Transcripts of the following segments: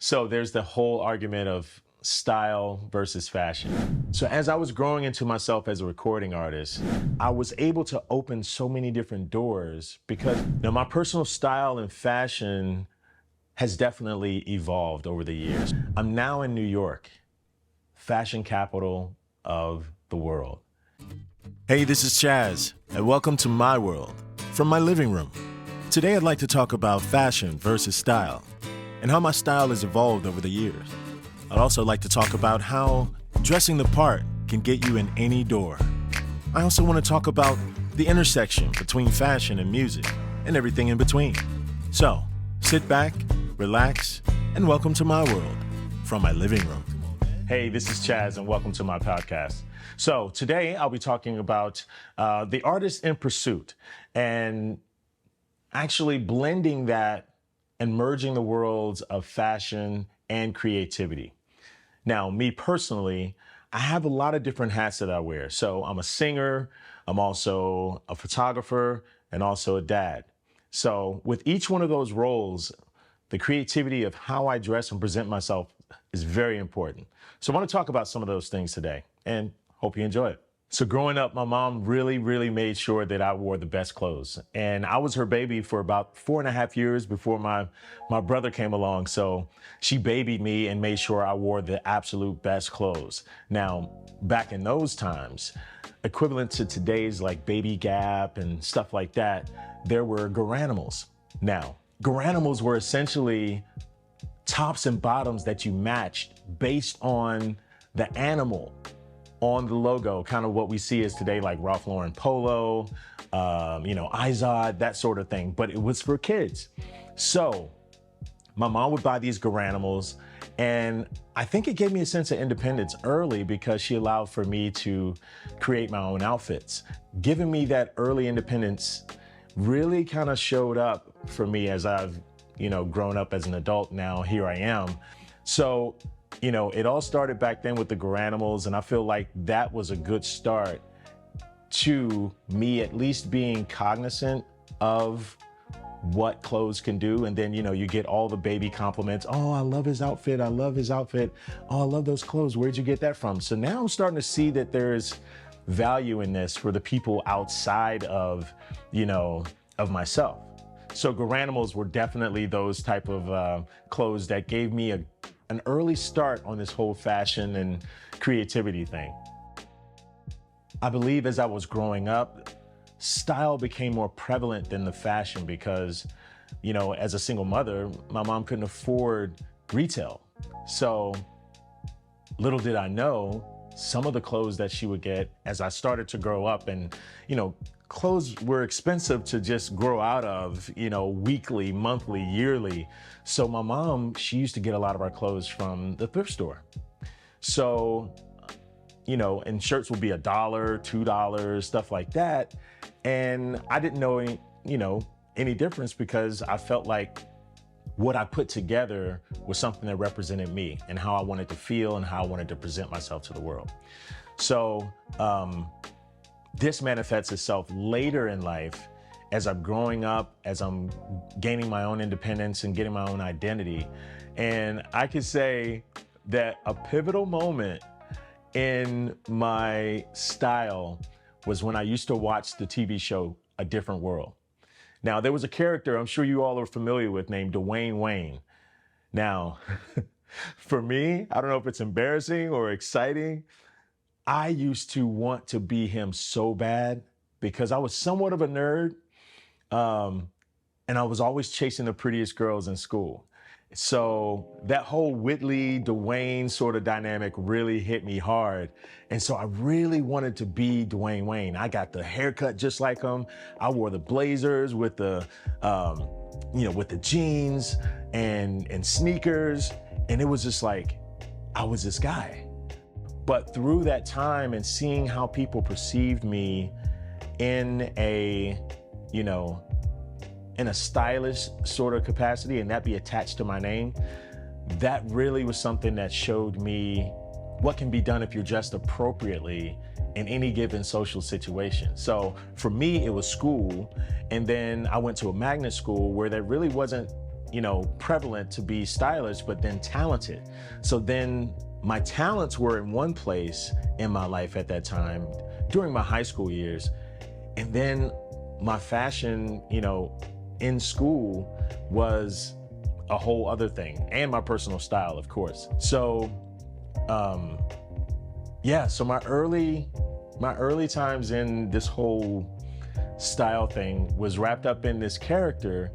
So there's the whole argument of style versus fashion. So as I was growing into myself as a recording artist, I was able to open so many different doors because now my personal style and fashion has definitely evolved over the years. I'm now in New York, fashion capital of the world. Hey, this is Chaz, and welcome to my world from my living room. Today I'd like to talk about fashion versus style, and how my style has evolved over the years. I'd also like to talk about how dressing the part can get you in any door. I also want to talk about the intersection between fashion and music, and everything in between. So, sit back, relax, and welcome to my world from my living room. Hey, this is Chaz, and welcome to my podcast. So today I'll be talking about the artist in pursuit, and actually blending that and merging the worlds of fashion and creativity. Now, me personally, I have a lot of different hats that I wear. So I'm a singer, I'm also a photographer, and also a dad. So with each one of those roles, the creativity of how I dress and present myself is very important. So I want to talk about some of those things today, and hope you enjoy it. So growing up, my mom really made sure that I wore the best clothes. And I was her baby for about 4.5 years before my brother came along. So she babied me and made sure I wore the absolute best clothes. Now, back in those times, equivalent to today's like Baby Gap and stuff like that, there were Garanimals. Now, Garanimals were essentially tops and bottoms that you matched based on the animal on the logo, kind of what we see as today, like Ralph Lauren Polo, Izod, that sort of thing, but it was for kids. So my mom would buy these Garanimals, and I think it gave me a sense of independence early because she allowed for me to create my own outfits. Giving me that early independence really kind of showed up for me as I've, grown up as an adult. Now here I am. So it all started back then with the Garanimals, and I feel like that was a good start to me at least being cognizant of what clothes can do. And then, you get all the baby compliments. Oh, I love his outfit. I love his outfit. Oh, I love those clothes. Where'd you get that from? So now I'm starting to see that there's value in this for the people outside of, of myself. So Garanimals were definitely those type of clothes that gave me an early start on this whole fashion and creativity thing. I believe as I was growing up, style became more prevalent than the fashion because, as a single mother, my mom couldn't afford retail. So little did I know, some of the clothes that she would get as I started to grow up, and, clothes were expensive to just grow out of, weekly, monthly, yearly. So my mom, she used to get a lot of our clothes from the thrift store. So, and shirts would be $1, $2, stuff like that. And I didn't know any difference because I felt like what I put together was something that represented me and how I wanted to feel and how I wanted to present myself to the world. So, this manifests itself later in life as I'm growing up, as I'm gaining my own independence and getting my own identity. And I could say that a pivotal moment in my style was when I used to watch the TV show A Different World. Now, there was a character I'm sure you all are familiar with named Dwayne Wayne. Now, for me, I don't know if it's embarrassing or exciting, I used to want to be him so bad because I was somewhat of a nerd, and I was always chasing the prettiest girls in school. So that whole Whitley, Dwayne sort of dynamic really hit me hard. And so I really wanted to be Dwayne Wayne. I got the haircut just like him. I wore the blazers with the, with the jeans and sneakers. And it was just like, I was this guy. But through that time and seeing how people perceived me in a stylish sort of capacity and that be attached to my name, that really was something that showed me what can be done if you're dressed appropriately in any given social situation. So for me, it was school. And then I went to a magnet school where there really wasn't prevalent to be stylish, but then talented. So then my talents were in one place in my life at that time during my high school years. And then my fashion, in school was a whole other thing, and my personal style, of course. So, so my early times in this whole style thing was wrapped up in this character,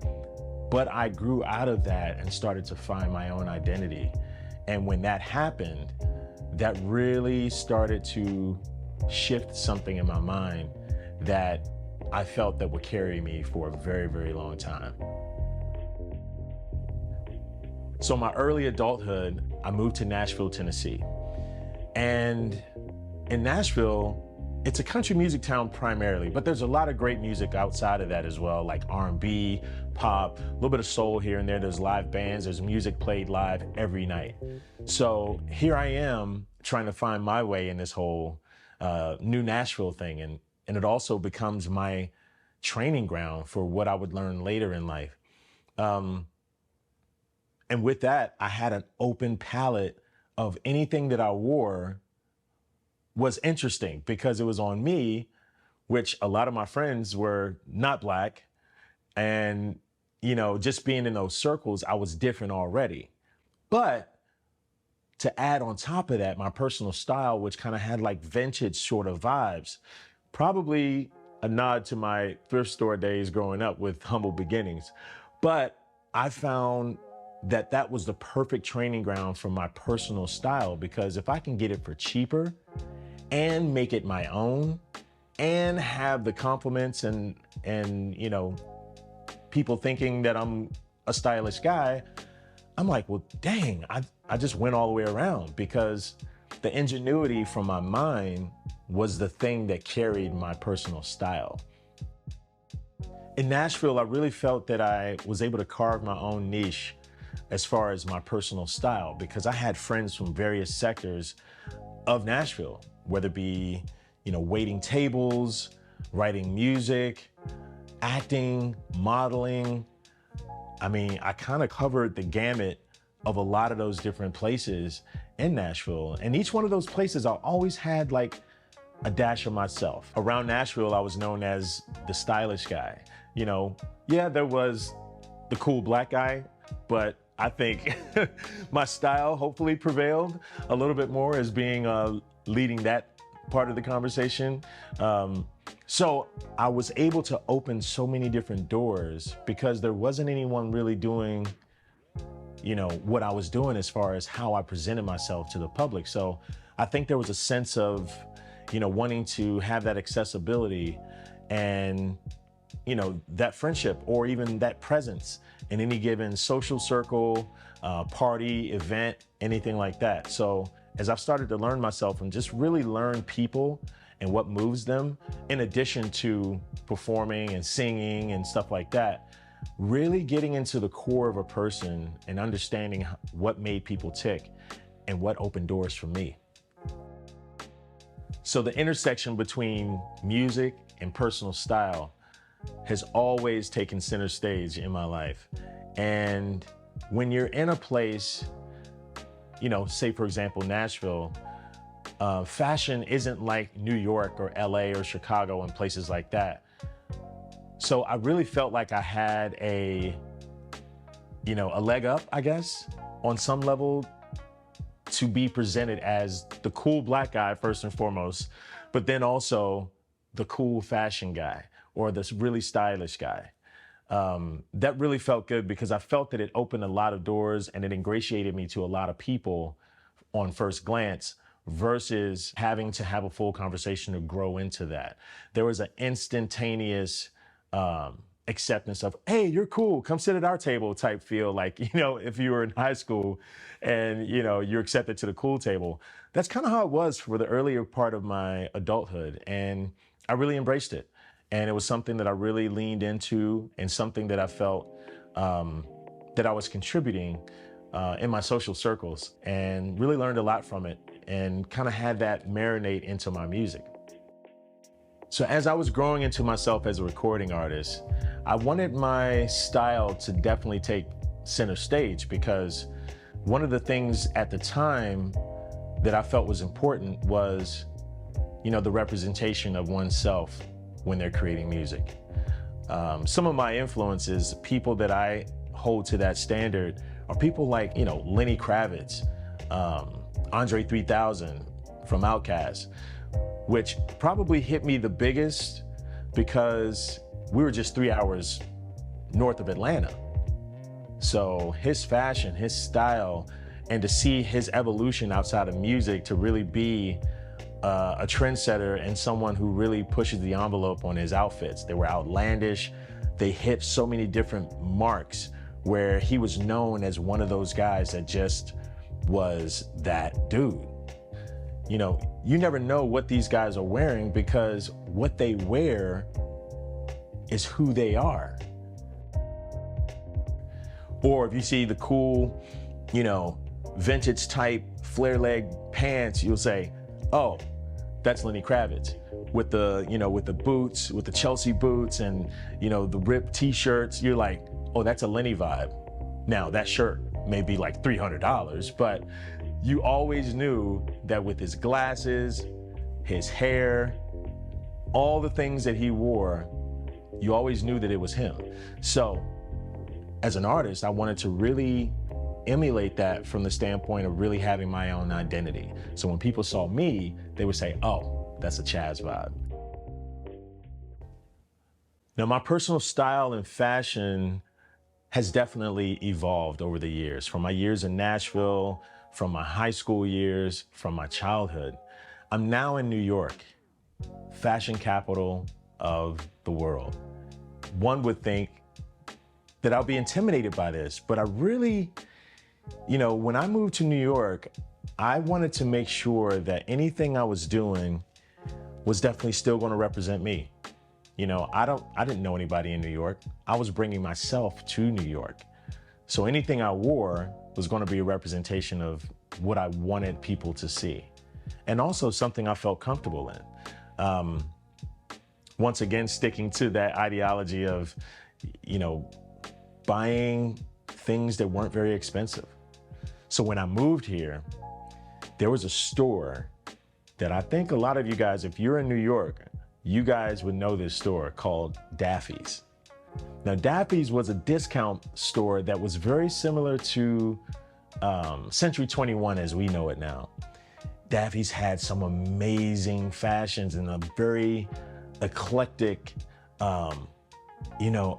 but I grew out of that and started to find my own identity. And when that happened, that really started to shift something in my mind that I felt that would carry me for a very, very long time. So my early adulthood, I moved to Nashville, Tennessee. And in Nashville, it's a country music town primarily, but there's a lot of great music outside of that as well, like R&B, pop, a little bit of soul here and there. There's live bands, there's music played live every night. So here I am trying to find my way in this whole new Nashville thing. And it also becomes my training ground for what I would learn later in life. And with that, I had an open palette of anything that I wore was interesting because it was on me, which a lot of my friends were not Black. And, just being in those circles, I was different already. But to add on top of that, my personal style, which kind of had like vintage sort of vibes, probably a nod to my thrift store days growing up with humble beginnings. But I found that that was the perfect training ground for my personal style, because if I can get it for cheaper and make it my own and have the compliments and people thinking that I'm a stylish guy, I'm like, well, dang, I just went all the way around, because the ingenuity from my mind was the thing that carried my personal style. In Nashville, I really felt that I was able to carve my own niche as far as my personal style, because I had friends from various sectors of Nashville, whether it be, waiting tables, writing music, acting, modeling. I mean, I kind of covered the gamut of a lot of those different places in Nashville. And each one of those places, I always had like a dash of myself. Around Nashville, I was known as the stylish guy. Yeah, there was the cool Black guy, but I think my style hopefully prevailed a little bit more as being leading that part of the conversation. So I was able to open so many different doors because there wasn't anyone really doing, what I was doing as far as how I presented myself to the public. So I think there was a sense of, wanting to have that accessibility and, that friendship or even that presence in any given social circle, party, event, anything like that. So as I've started to learn myself and just really learn people and what moves them, in addition to performing and singing and stuff like that, really getting into the core of a person and understanding what made people tick and what opened doors for me. So the intersection between music and personal style has always taken center stage in my life. And when you're in a place, say for example, Nashville, fashion isn't like New York or LA or Chicago and places like that. So I really felt like I had a leg up, I guess, on some level, to be presented as the cool Black guy first and foremost, but then also the cool fashion guy or this really stylish guy. That really felt good because I felt that it opened a lot of doors and it ingratiated me to a lot of people on first glance versus having to have a full conversation to grow into that. There was an instantaneous acceptance of, hey, you're cool, come sit at our table type feel, like, if you were in high school and, you're accepted to the cool table. That's kind of how it was for the earlier part of my adulthood. And I really embraced it. And it was something that I really leaned into and something that I felt that I was contributing in my social circles, and really learned a lot from it and kind of had that marinate into my music. So as I was growing into myself as a recording artist, I wanted my style to definitely take center stage, because one of the things at the time that I felt was important was, the representation of oneself when they're creating music. Some of my influences, people that I hold to that standard, are people like, Lenny Kravitz, Andre 3000 from Outkast, which probably hit me the biggest because we were just 3 hours north of Atlanta. So his fashion, his style, and to see his evolution outside of music to really be a trendsetter and someone who really pushes the envelope on his outfits. They were outlandish. They hit so many different marks where he was known as one of those guys that just was that dude. You never know what these guys are wearing because what they wear is who they are. Or if you see the cool, vintage type flare leg pants, you'll say, oh, that's Lenny Kravitz with the boots, with the Chelsea boots and, the ripped t-shirts. You're like, oh, that's a Lenny vibe. Now that shirt may be like $300, but you always knew that with his glasses, his hair, all the things that he wore, you always knew that it was him. So as an artist, I wanted to really emulate that from the standpoint of really having my own identity. So when people saw me, they would say, oh, that's a Chaz vibe. Now, my personal style and fashion has definitely evolved over the years, from my years in Nashville, from my high school years, from my childhood. I'm now in New York, fashion capital of the world. One would think that I'll be intimidated by this, but I really, when I moved to New York, I wanted to make sure that anything I was doing was definitely still going to represent me. I didn't know anybody in New York. I was bringing myself to New York. So anything I wore was going to be a representation of what I wanted people to see. And also something I felt comfortable in. Once again, sticking to that ideology of, buying things that weren't very expensive. So when I moved here, there was a store that I think a lot of you guys, if you're in New York, you guys would know this store called Daffy's. Now, Daffy's was a discount store that was very similar to Century 21 as we know it now. Daffy's had some amazing fashions and a very eclectic,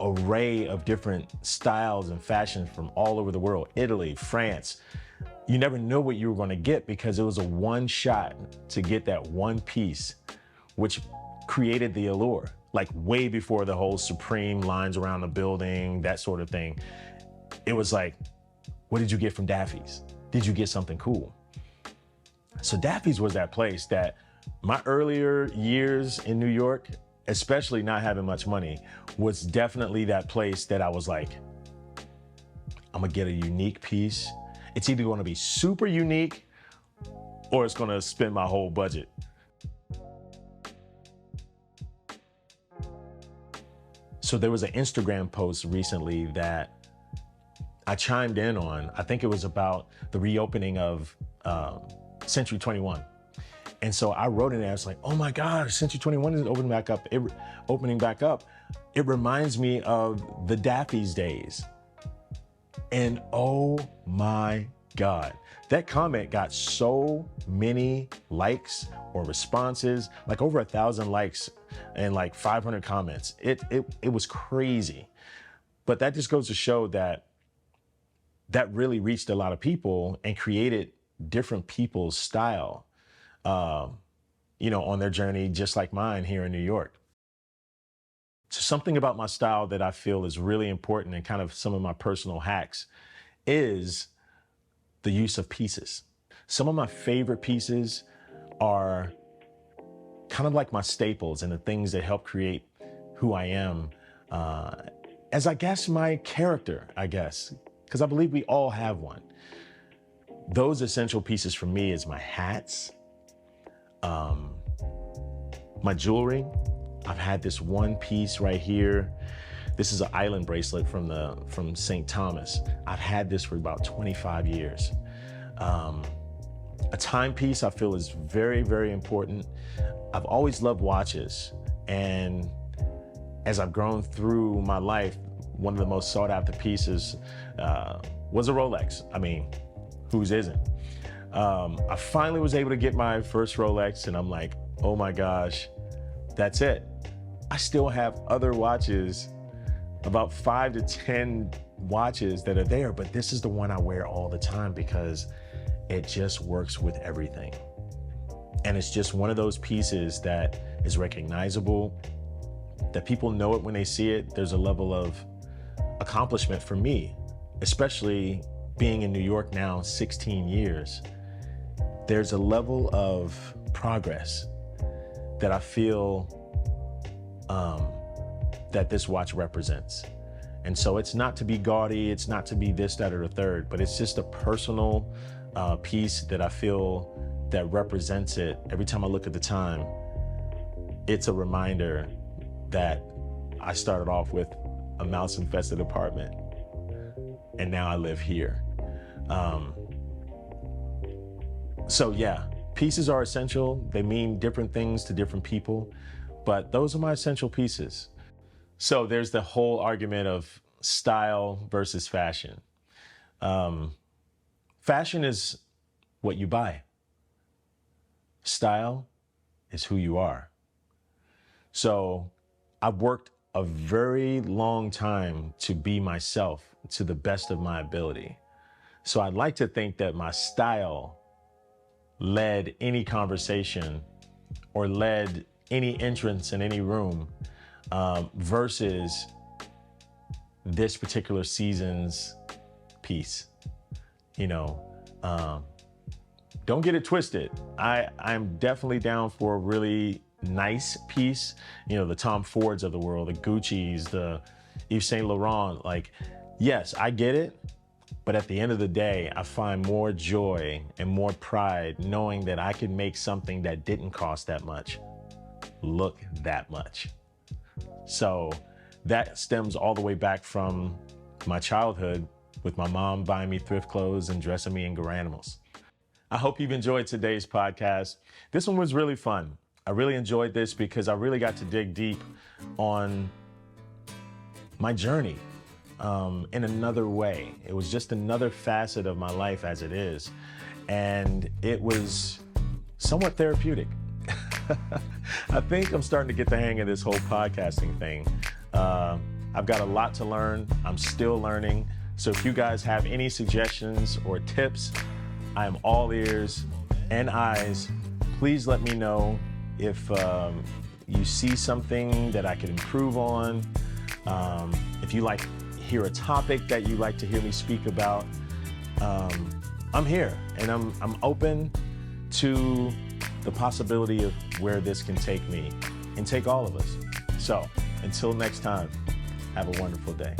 array of different styles and fashions from all over the world. Italy, France. You never know what you were going to get because it was a one shot to get that one piece, which created the allure, like way before the whole Supreme lines around the building, that sort of thing. It was like, what did you get from Daffy's? Did you get something cool? So Daffy's was that place that my earlier years in New York, especially not having much money, was definitely that place that I was like, I'm gonna get a unique piece. It's either gonna be super unique or it's gonna spend my whole budget. So there was an Instagram post recently that I chimed in on. I think it was about the reopening of Century 21. And so I wrote in there, I was like, oh my gosh, Century 21 is opening back up. It reminds me of the Daffy's days. And oh my God, that comment got so many likes or responses, like over 1,000 likes and like 500 comments. It was crazy. But that just goes to show that really reached a lot of people and created different people's style, on their journey, just like mine here in New York. So something about my style that I feel is really important and kind of some of my personal hacks is the use of pieces. Some of my favorite pieces are kind of like my staples and the things that help create who I am, as I guess my character, because I believe we all have one. Those essential pieces for me is my hats, my jewelry. I've had this one piece right here This is an island bracelet from St. Thomas. I've had this for about 25 years. A timepiece I feel is very, very important. I've always loved watches, and as I've grown through my life, one of the most sought after pieces was a Rolex. I mean, whose isn't? I finally was able to get my first Rolex, and I'm like, oh my gosh, that's it. I still have other watches, about 5 to 10 watches that are there, but this is the one I wear all the time because it just works with everything. And it's just one of those pieces that is recognizable, that people know it when they see it. There's a level of accomplishment for me, especially being in New York now 16 years. There's a level of progress that I feel that this watch represents. And so it's not to be gaudy, it's not to be this, that, or the third, but it's just a personal piece that I feel that represents it. Every time I look at the time, it's a reminder that I started off with a mouse-infested apartment, and now I live here. So yeah, pieces are essential. They mean different things to different people, but those are my essential pieces. So there's the whole argument of style versus fashion. Fashion is what you buy. Style is who you are. So I've worked a very long time to be myself to the best of my ability. So I'd like to think that my style led any conversation or led any entrance in any room versus this particular season's piece. You know, don't get it twisted. I'm definitely down for a really nice piece. You know, the Tom Fords of the world, the Gucci's, the Yves Saint Laurent. Like, yes, I get it. But at the end of the day, I find more joy and more pride knowing that I can make something that didn't cost that much look that much. So that stems all the way back from my childhood with my mom buying me thrift clothes and dressing me in Garanimals. I hope you've enjoyed today's podcast. This one was really fun. I really enjoyed this because I really got to dig deep on my journey in another way. It was just another facet of my life as it is. And it was somewhat therapeutic. I think I'm starting to get the hang of this whole podcasting thing. I've got a lot to learn. I'm still learning. So if you guys have any suggestions or tips, I am all ears and eyes. Please let me know if you see something that I could improve on. If you hear a topic that you like to hear me speak about, I'm here and I'm open to the possibility of where this can take me and take all of us. So until next time, have a wonderful day.